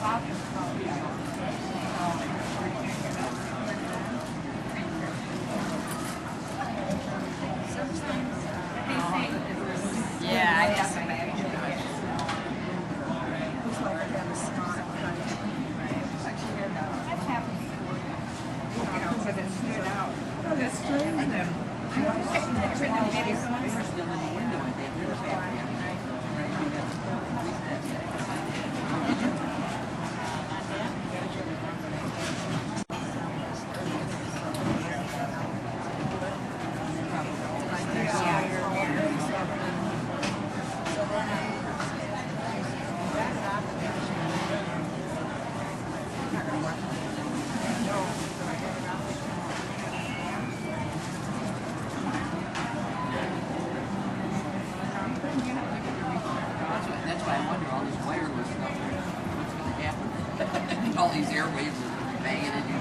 Yeah, I guess. That's why I wonder all this wireless stuff. What's going to happen? All these airwaves are banging into you.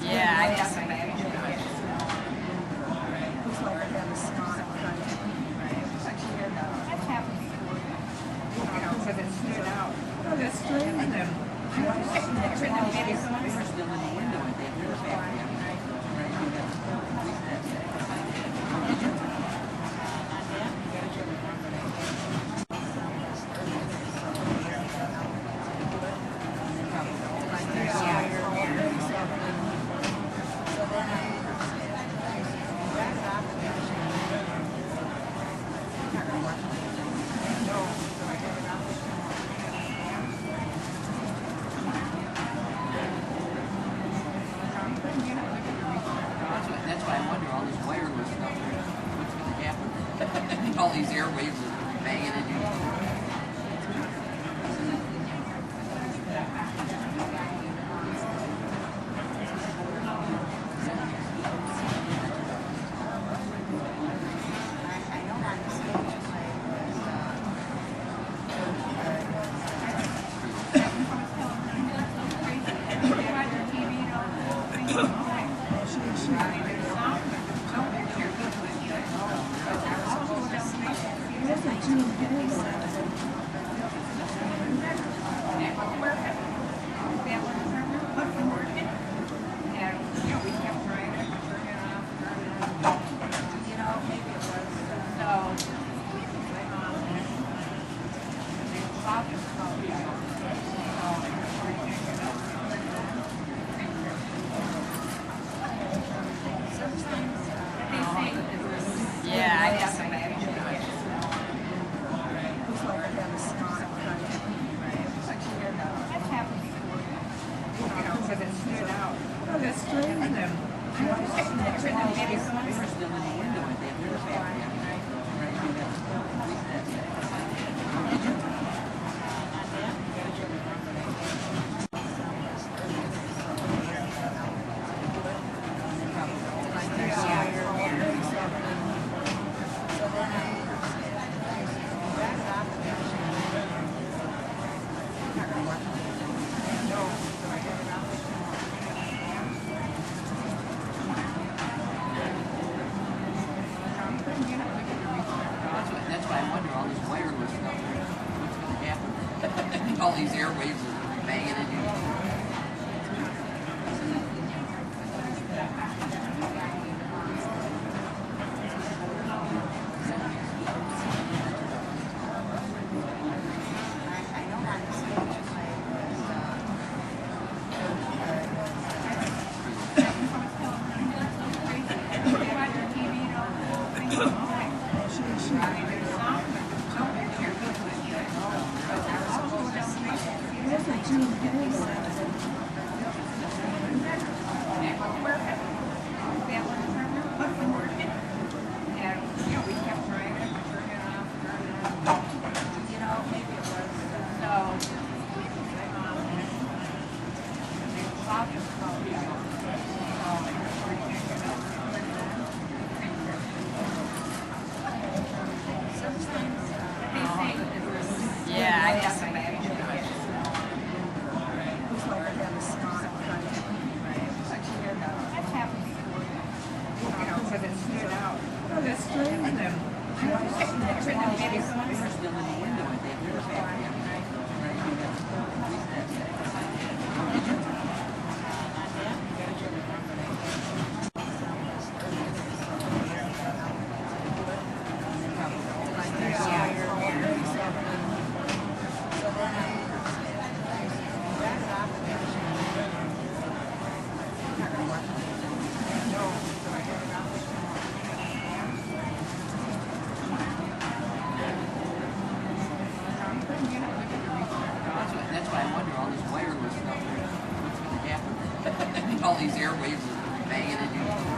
Yeah, I guess. That's why I wonder all this wireless stuff. What's going to happen? All these airwaves are banging into you. Yeah, I guess. That's why I wonder all this wireless Yeah, I guess so. That's why I wonder all this wireless stuff. What's going to happen? All these airwaves are banging into each other.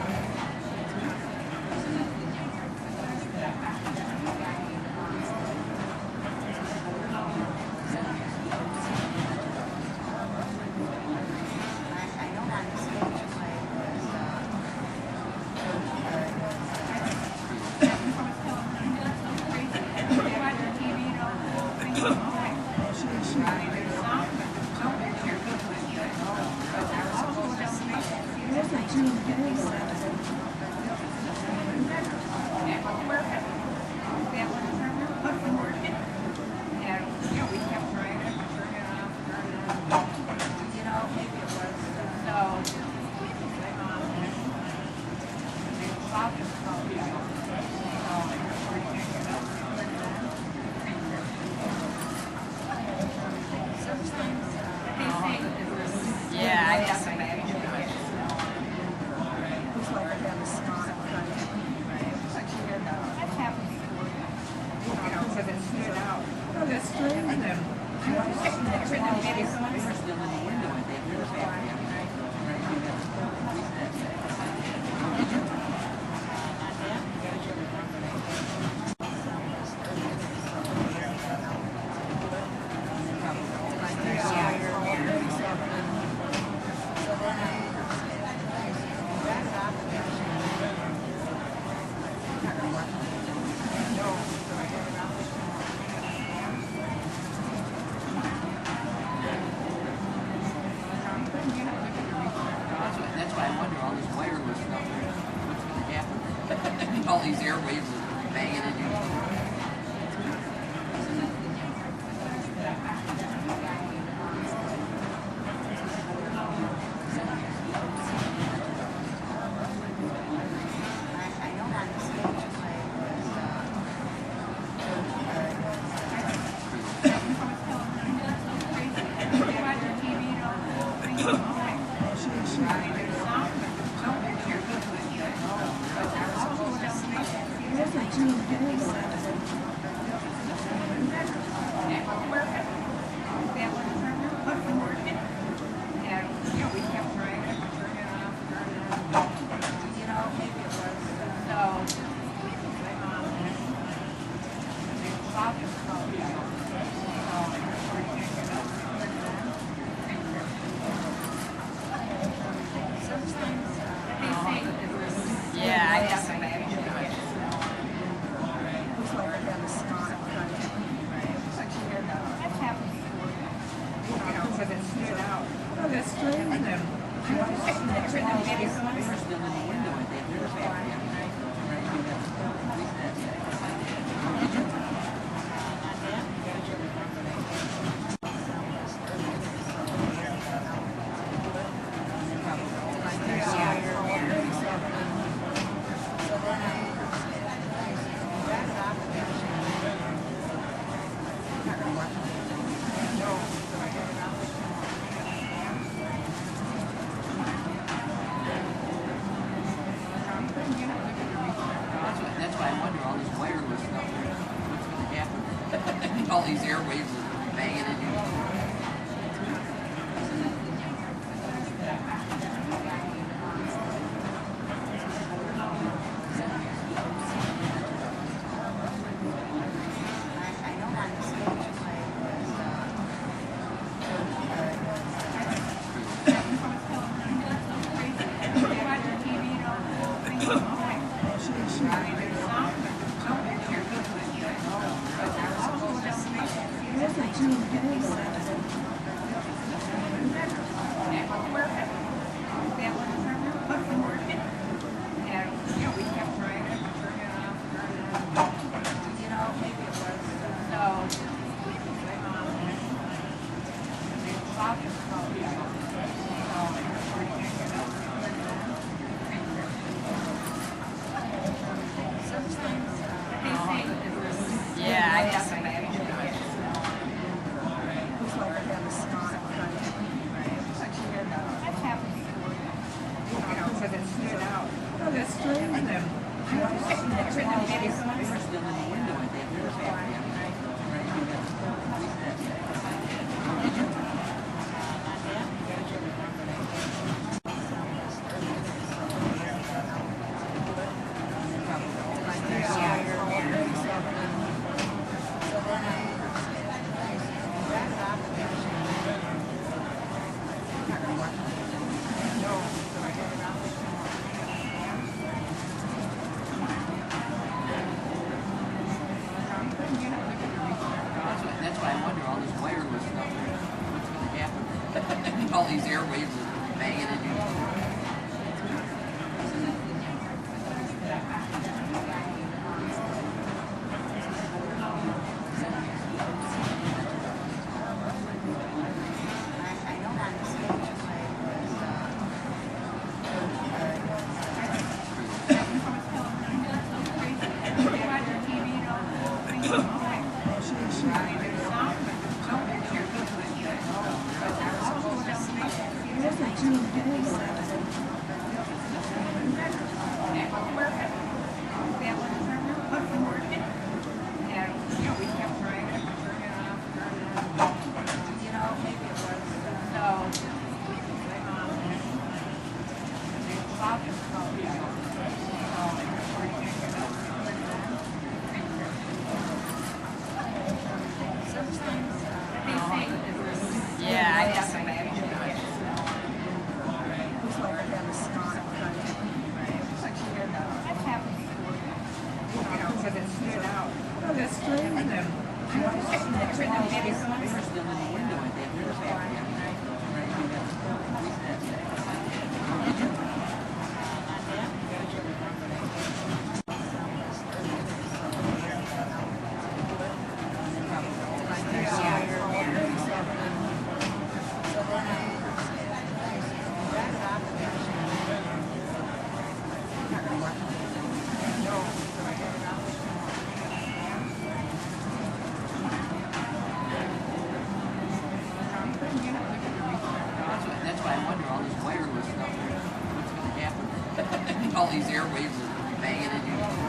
Yeah, I guess so. That's why I wonder all this wireless stuff. What's going to happen? All these airwaves are banging into each other. Yeah, I guess so. That's why I wonder all this wireless stuff. What's going to happen? All these airwaves are banging into each other. that's true. And then, They were still in the window at that beer factory. That's why I wonder all this wireless stuff. What's going to happen? All these airwaves are banging into each other. Yeah, I guess I may. That's true. And then, They were still in the window at that beer factory. That's why I wonder all this wireless stuff. What's going to happen? All these airwaves are banging into each other.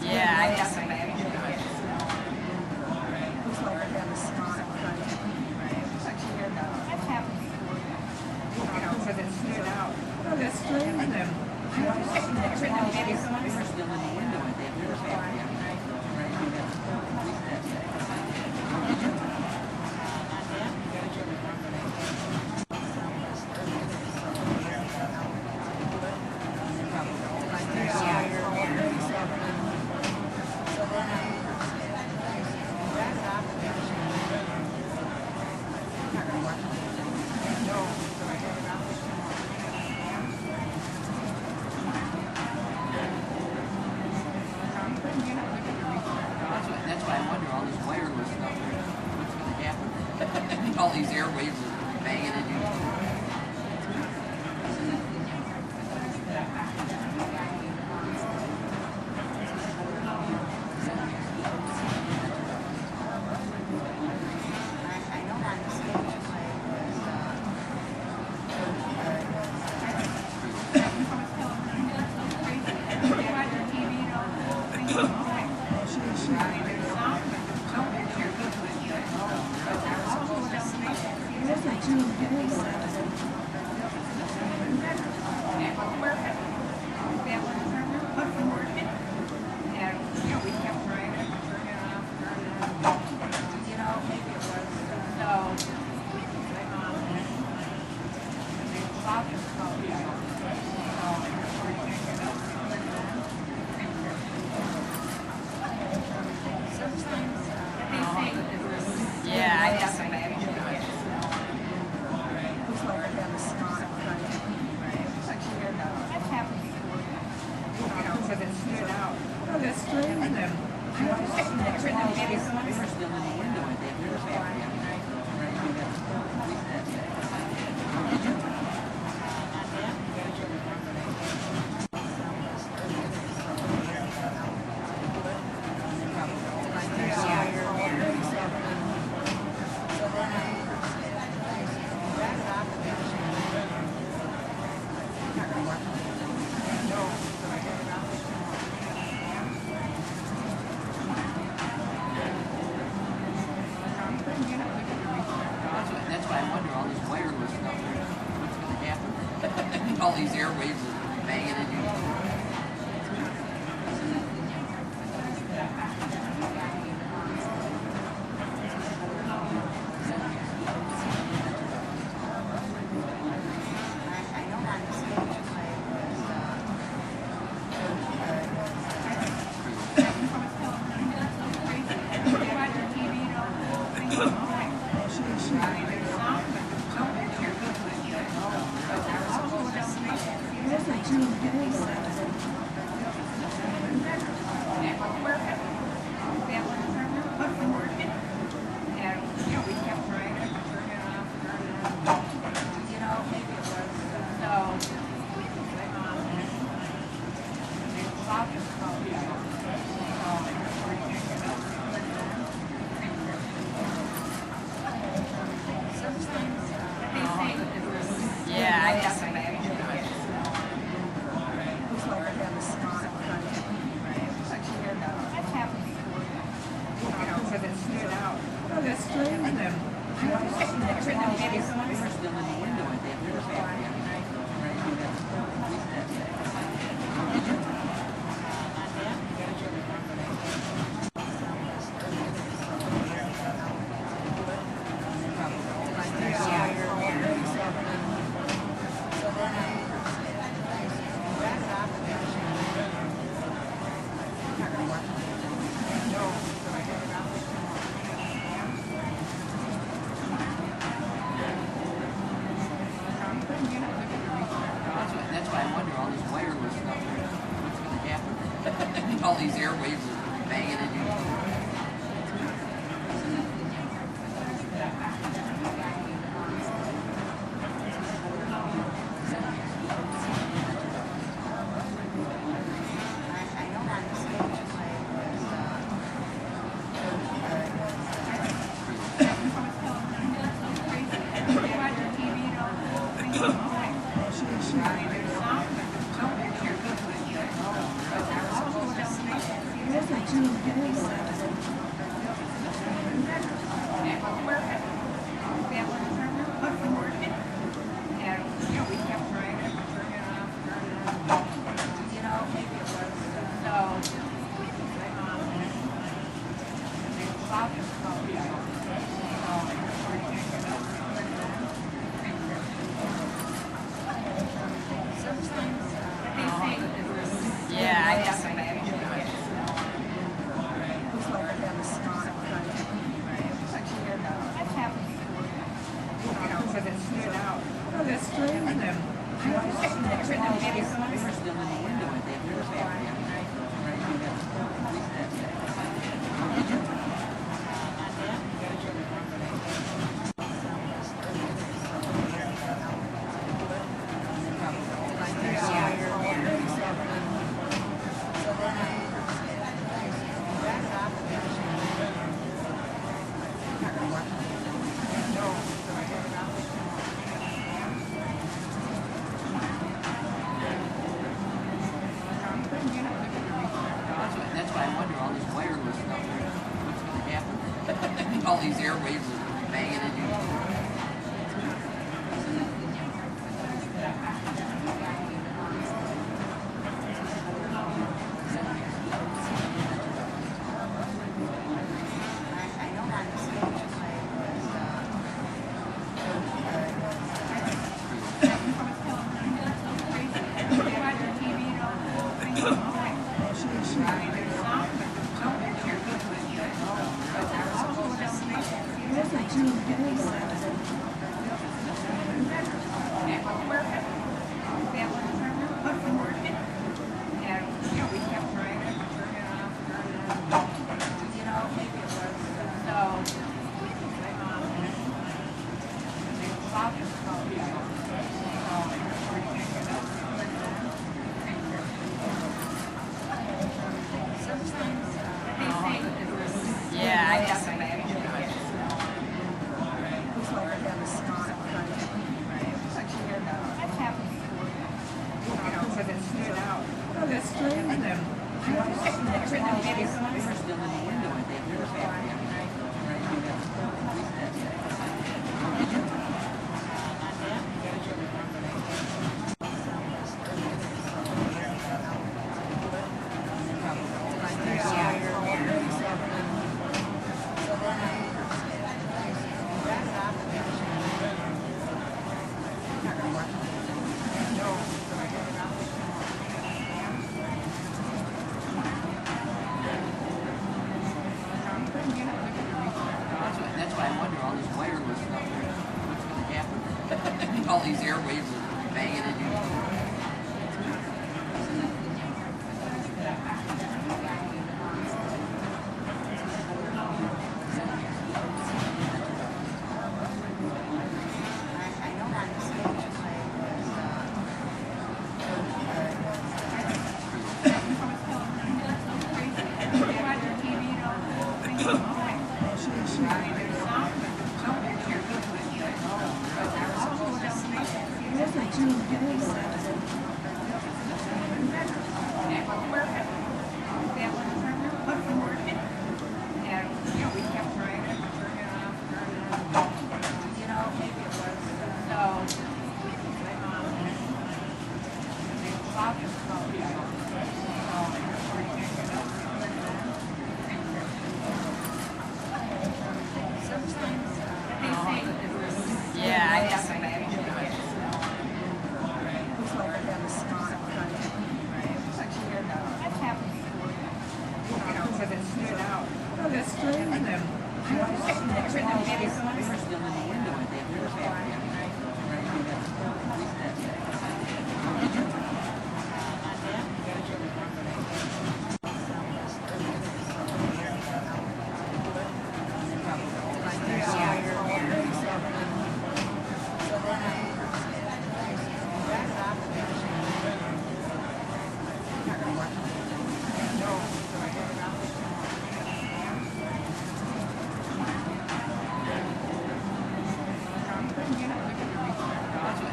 Yeah, I guess I may. That's true. And then, They were still in the window at that beer factory. That's why I wonder all this wireless stuff. What's going to happen? All these airwaves are banging into each other. that's strange then. I was sitting there in the middle. They were still in the window at that beer factory. Did you? That's why I wonder all this wireless stuff. What's going to happen? All these airwaves are banging into each other. That's strange then. I was sitting there in the middle. They were still in the window at that beer factory. Did you? That's why I wonder all this wireless stuff. What's going to happen? All these airwaves are banging into each other. That's strange then. I was sitting there in the middle. They were still in the window at that beer factory. Did you? That's why I wonder all this wireless stuff. What's going to happen? All these airwaves are banging into each other. They were still in the window at the other factory. Did you? That's why I wonder all this wireless stuff. What's going to happen? All these airwaves are banging into each other. Yeah, I guess I did. That's happened before. You know, because it stood out. Oh, that's strange then. They were still in the window at the other factory. Did you?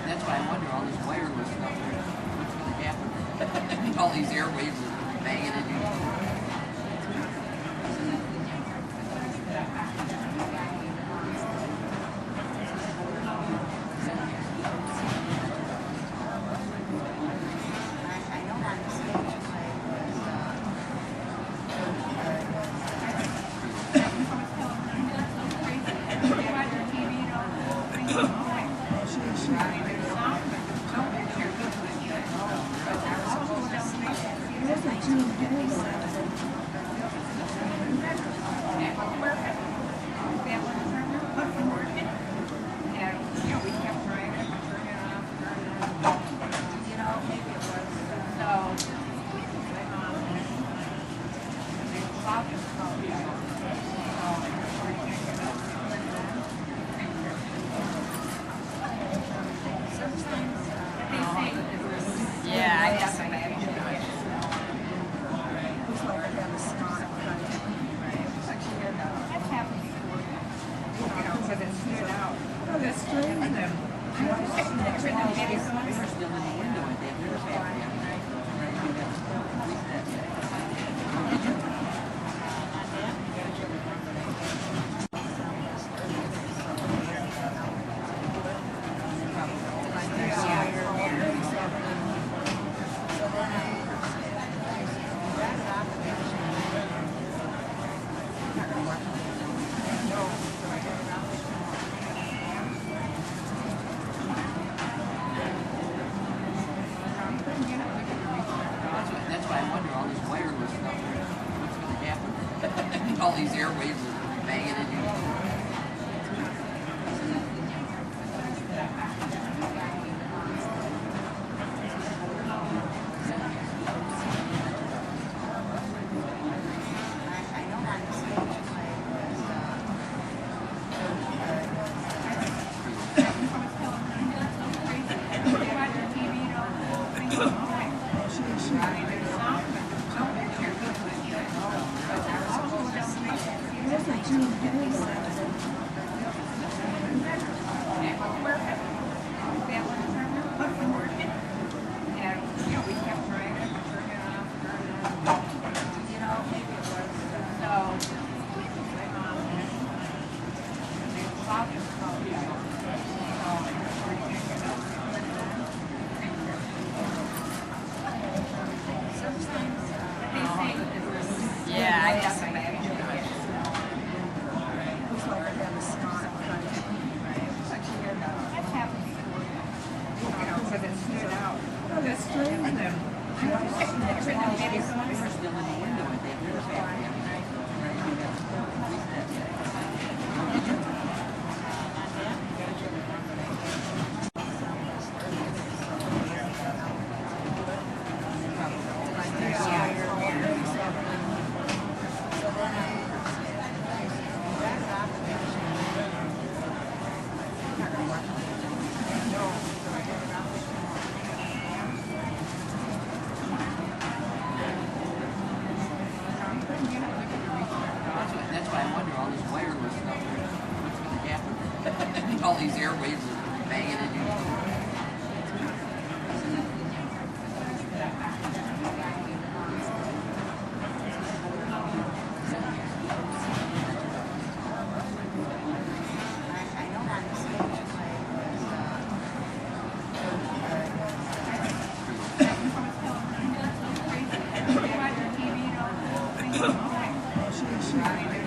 That's why I wonder all this wireless stuff. What's going to happen? All these airwaves are banging into each other. Yeah, I guess I did. That's happened before. You know, because it stood out. Oh, that's strange then. They were still in the window at the other factory. Did you? That's why I wonder all this wireless stuff. What's going to happen? All these airwaves are banging into each other. doesn't matter. Looks like I have a snot. That's happened before. You know, because it stood out. Oh, that's strange. And then, maybe They're still in the window, I think. They're happy. That's why I wonder all this wireless stuff. What's going to happen? All these airwaves are banging into you.